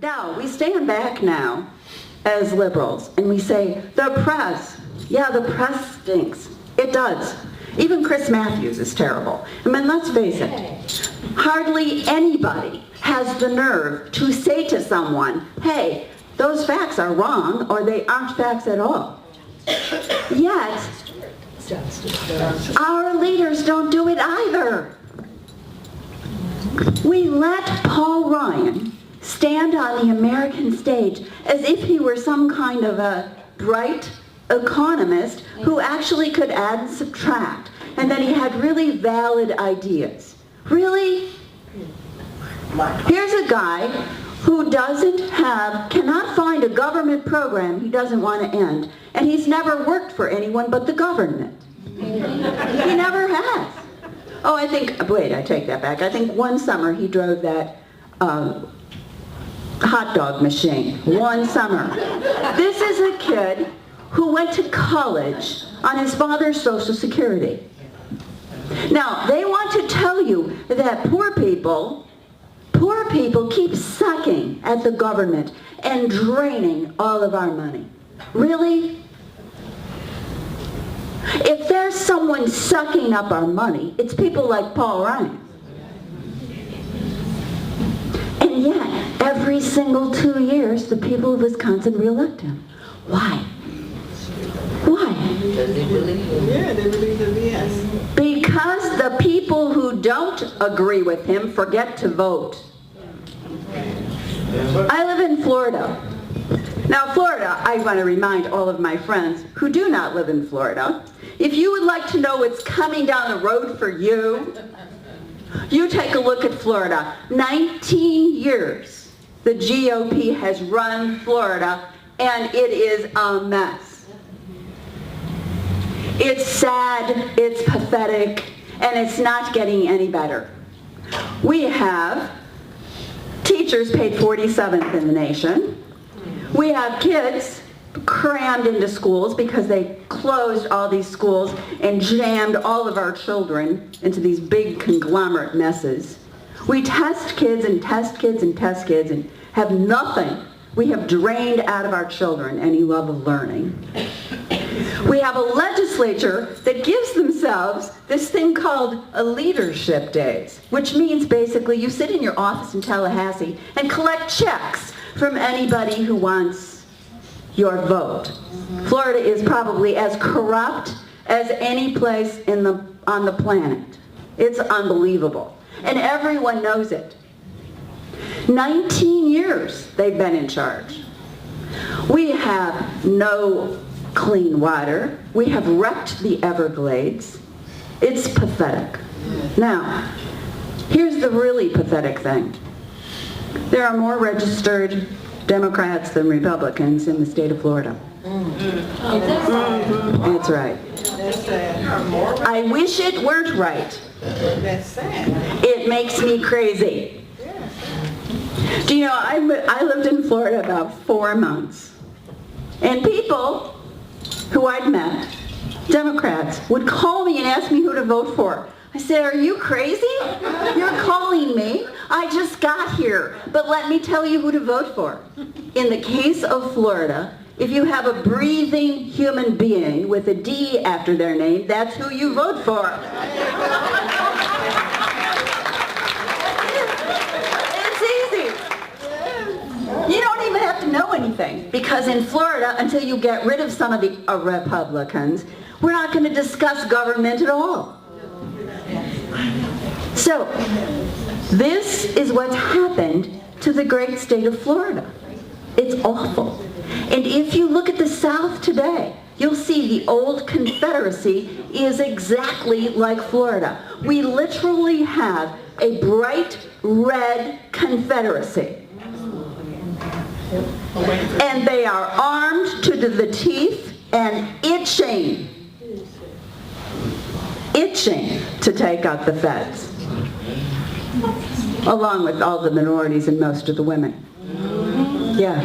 Now, we stand back now as liberals and we say, the press, yeah, the press stinks. It does. Even Chris Matthews is terrible. I mean, let's face it. Hardly anybody has the nerve to say to someone, hey, those facts are wrong, or they aren't facts at all. Yet, our leaders don't do it either. We let Paul Ryan stand on the American stage as if he were some kind of a bright economist who actually could add and subtract, and that he had really valid ideas. Really? Here's a guy who cannot find a government program he doesn't want to end, and he's never worked for anyone but the government. He never has. Oh, I take that back. I think one summer he drove that hot dog machine. One summer. This is a kid who went to college on his father's Social Security. Now, they want to tell you that poor people keep sucking at the government and draining all of our money. Really? If there's someone sucking up our money, it's people like Paul Ryan. And yet, every single 2 years, the people of Wisconsin re-elect him. Why? Why? Because they believe him. Yeah, they believe him, yes. Because the people who don't agree with him forget to vote. I live in Florida. Now, Florida, I want to remind all of my friends who do not live in Florida, if you would like to know what's coming down the road for you, you take a look at Florida. 19 years the GOP has run Florida, and it is a mess. It's sad, it's pathetic, and it's not getting any better. We have teachers paid 47th in the nation. We have kids crammed into schools because they closed all these schools and jammed all of our children into these big conglomerate messes. We test kids and test kids and test kids and have nothing. We have drained out of our children any love of learning. We have a legislature that gives themselves this thing called a leadership days, which means basically you sit in your office in Tallahassee and collect checks from anybody who wants your vote. Florida is probably as corrupt as any place on the planet. It's unbelievable. And everyone knows it. 19 years they've been in charge. We have no clean water. We have wrecked the Everglades. It's pathetic. Now, here's the really pathetic thing. There are more registered Democrats than Republicans in the state of Florida. That's right. I wish it weren't right. That's sad. It makes me crazy. Do you know, I lived in Florida about 4 months. And people who I'd met, Democrats, would call me and ask me who to vote for. I said, are you crazy? You're calling me. I just got here. But let me tell you who to vote for. In the case of Florida, if you have a breathing human being with a D after their name, that's who you vote for. It's easy. You don't even have to know anything, because in Florida, until you get rid of some of the Republicans, we're not going to discuss government at all. So, this is what's happened to the great state of Florida. It's awful. And if you look at the South today, you'll see the old Confederacy is exactly like Florida. We literally have a bright red Confederacy. And they are armed to the teeth and itching to take out the feds, along with all the minorities and most of the women. Yeah.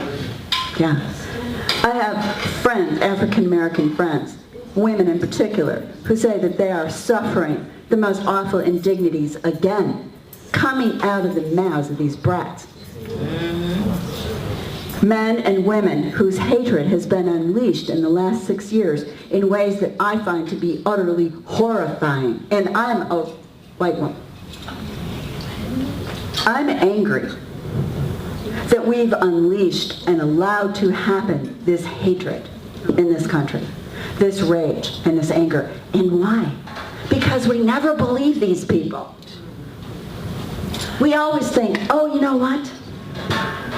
I have friends, African American friends, women in particular, who say that they are suffering the most awful indignities again, coming out of the mouths of these brats. Men and women whose hatred has been unleashed in the last 6 years in ways that I find to be utterly horrifying. And I'm a white woman. I'm angry that we've unleashed and allowed to happen this hatred in this country, this rage and this anger. And why? Because we never believe these people. We always think, oh, you know what?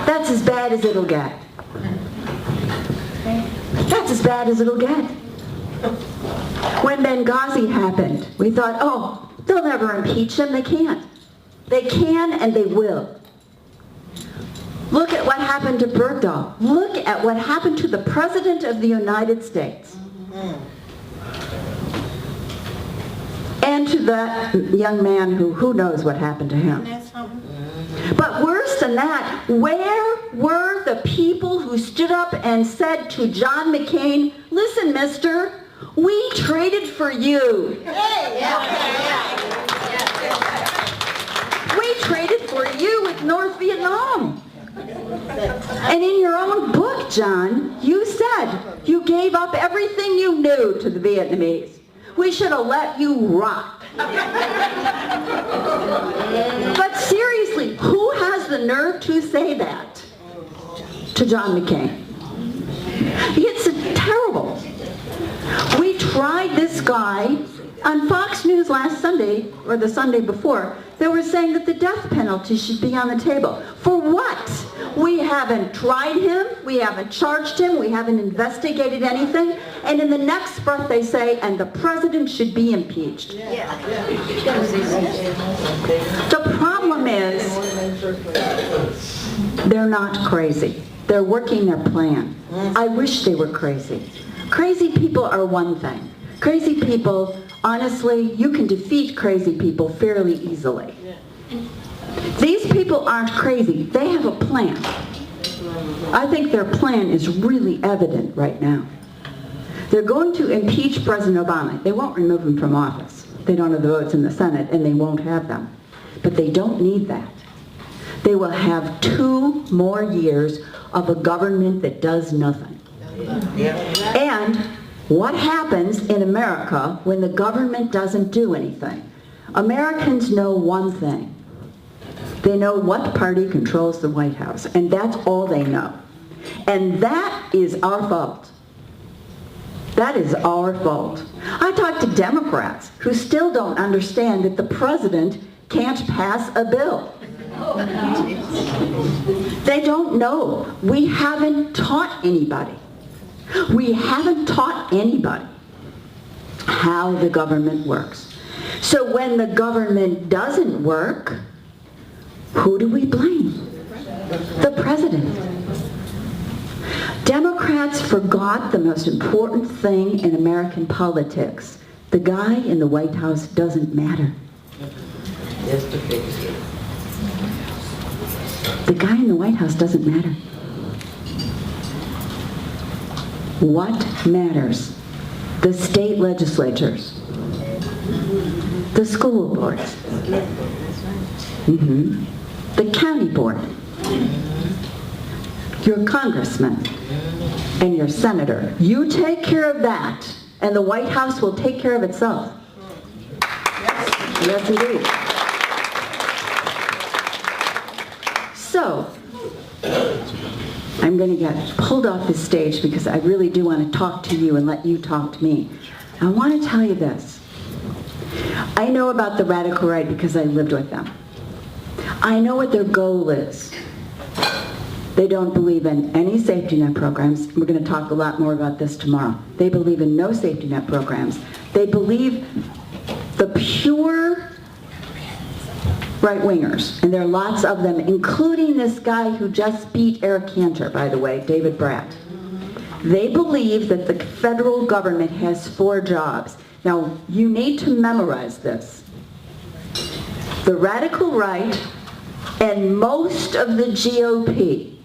That's as bad as it'll get. That's as bad as it'll get. When Benghazi happened, we thought, oh, they'll never impeach him. They can't. They can and they will. Look at what happened to Bergdahl. Look at what happened to the President of the United States. And to that young man who knows what happened to him. But worse than that, where were the people who stood up and said to John McCain, listen, mister, we traded for you. We traded for you with North Vietnam. And in your own book, John, you said you gave up everything you knew to the Vietnamese. We should have let you rot. But seriously, who has the nerve to say that to John McCain? It's terrible. We tried this guy on Fox News last Sunday, or the Sunday before. They were saying that the death penalty should be on the table. For what? We haven't tried him, we haven't charged him, we haven't investigated anything, and in the next breath they say, and the president should be impeached. The problem is, they're not crazy. They're working their plan. I wish they were crazy. Crazy people are one thing. Crazy people, honestly, you can defeat crazy people fairly easily. These people aren't crazy. They have a plan. I think their plan is really evident right now. They're going to impeach President Obama. They won't remove him from office. They don't have the votes in the Senate, and they won't have them. But they don't need that. They will have 2 more years of a government that does nothing. And what happens in America when the government doesn't do anything? Americans know one thing. They know what party controls the White House, and that's all they know. And that is our fault. That is our fault. I talk to Democrats who still don't understand that the president can't pass a bill. They don't know. We haven't taught anybody. We haven't taught anybody how the government works. So when the government doesn't work, who do we blame? The president. Democrats forgot the most important thing in American politics. The guy in the White House doesn't matter. The guy in the White House doesn't matter. What matters? The state legislatures, the school boards, the county board, your congressman, and your senator. You take care of that, and the White House will take care of itself. Yes, indeed. So, I'm going to get pulled off this stage because I really do want to talk to you and let you talk to me. I want to tell you this. I know about the radical right because I lived with them. I know what their goal is. They don't believe in any safety net programs. We're going to talk a lot more about this tomorrow. They believe in no safety net programs. They believe the pure right-wingers, and there are lots of them, including this guy who just beat Eric Cantor, by the way, David Bratt. They believe that the federal government has 4 jobs. Now, you need to memorize this. The radical right and most of the GOP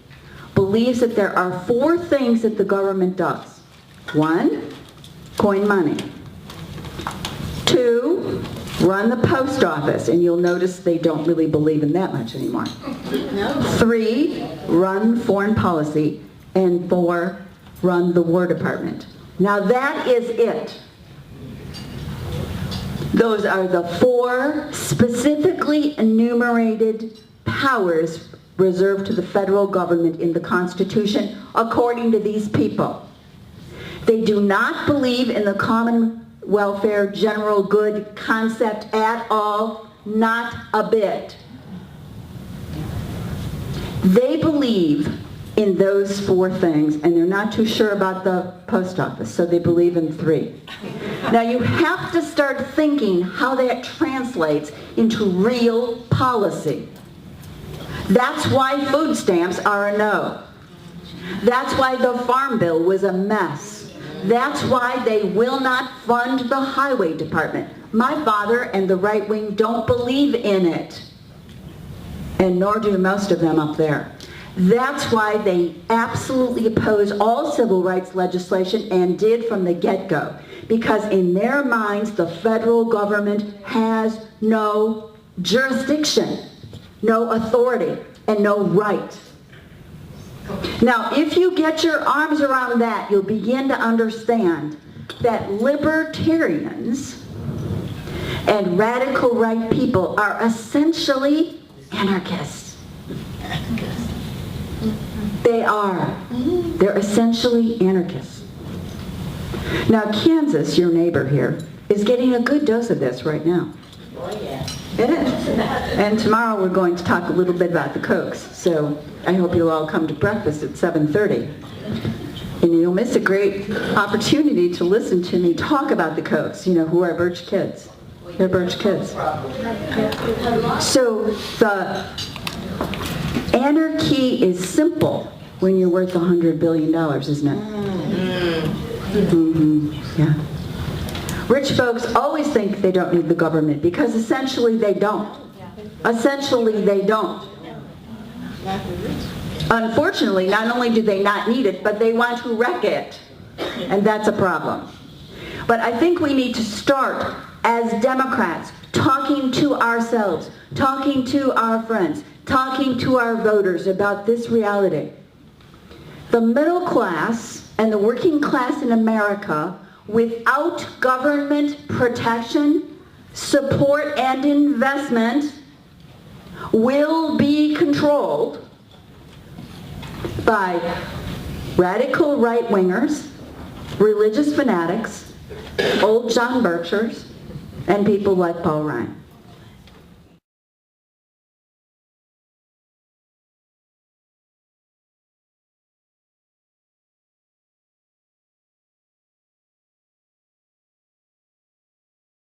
believes that there are 4 things that the government does. 1, coin money. 2, run the post office, and you'll notice they don't really believe in that much anymore. No. 3, run foreign policy, and 4, run the War Department. Now that is it. Those are the 4 specifically enumerated powers reserved to the federal government in the Constitution, according to these people. They do not believe in the common welfare, general good concept at all, not a bit. They believe in those 4 things, and they're not too sure about the post office, so they believe in 3. Now you have to start thinking how that translates into real policy. That's why food stamps are a no. That's why the Farm Bill was a mess. That's why they will not fund the Highway Department. My father and the right wing don't believe in it, and nor do most of them up there. That's why they absolutely oppose all civil rights legislation, and did from the get-go. Because in their minds, the federal government has no jurisdiction, no authority, and no right. Now, if you get your arms around that, you'll begin to understand that libertarians and radical right people are essentially anarchists. They are. They're essentially anarchists. Now, Kansas, your neighbor here, is getting a good dose of this right now. Oh, yeah. It is. And tomorrow we're going to talk a little bit about the Cokes. So I hope you'll all come to breakfast at 7:30. And you'll miss a great opportunity to listen to me talk about the Cokes, who are Birch kids. They're Birch kids. So the anarchy is simple when you're worth $100 billion, isn't it? Mm-hmm. Yeah. Rich folks always think they don't need the government, because essentially they don't. Essentially they don't. Unfortunately, not only do they not need it, but they want to wreck it. And that's a problem. But I think we need to start as Democrats talking to ourselves, talking to our friends, talking to our voters about this reality. The middle class and the working class in America, without government protection, support, and investment, will be controlled by radical right-wingers, religious fanatics, old John Birchers, and people like Paul Ryan.